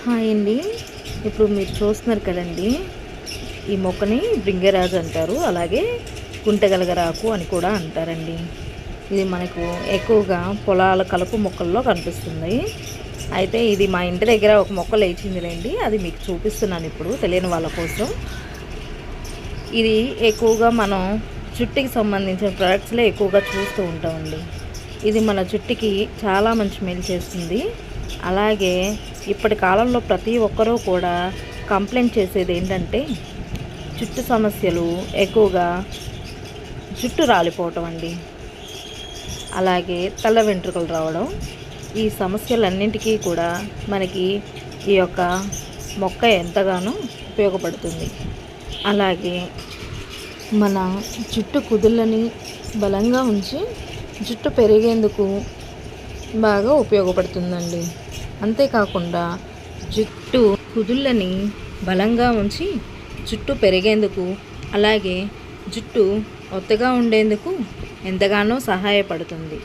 Hi అండి. ఇప్పుడు మీరు చూస్తున్నారు కదండి, ఈ మొక్కని భృంగరాజు అంటారు, అలాగే గుంటగలగరాకు అని కూడా అంటారండి. ఇది మనకు ఎక్కువగా పొలాల కలుపు మొక్కల్లో కనిపిస్తుంది. అయితే ఇది మా ఇంటి దగ్గర ఒక మొక్క లేచిందిలేండి, అది మీకు చూపిస్తున్నాను ఇప్పుడు తెలియని వాళ్ళ కోసం. ఇది ఎక్కువగా మనం జుట్టుకి సంబంధించిన ప్రొడక్ట్స్లో ఎక్కువగా చూస్తూ ఉంటామండి. ఇది మన జుట్టుకి చాలా మంచి మేలు చేస్తుంది. అలాగే ఇప్పటి కాలంలో ప్రతి ఒక్కరూ కూడా కంప్లైంట్ చేసేది ఏంటంటే జుట్టు సమస్యలు ఎక్కువగా, జుట్టు రాలిపోవటం అండి, అలాగే తెల్ల వెంట్రుకలు రావడం. ఈ సమస్యలన్నింటికీ కూడా మనకి ఈ యొక్క మొక్క ఎంతగానో ఉపయోగపడుతుంది. అలాగే మన జుట్టు కుదుళ్ళని బలంగా ఉంచి జుట్టు పెరిగేందుకు బాగా ఉపయోగపడుతుందండి. అంతేకాకుండా జుట్టు కుదుళ్ళని బలంగా ఉంచి జుట్టు పెరిగేందుకు, అలాగే జుట్టు ఒత్తగా ఉండేందుకు ఎంతగానో సహాయపడుతుంది.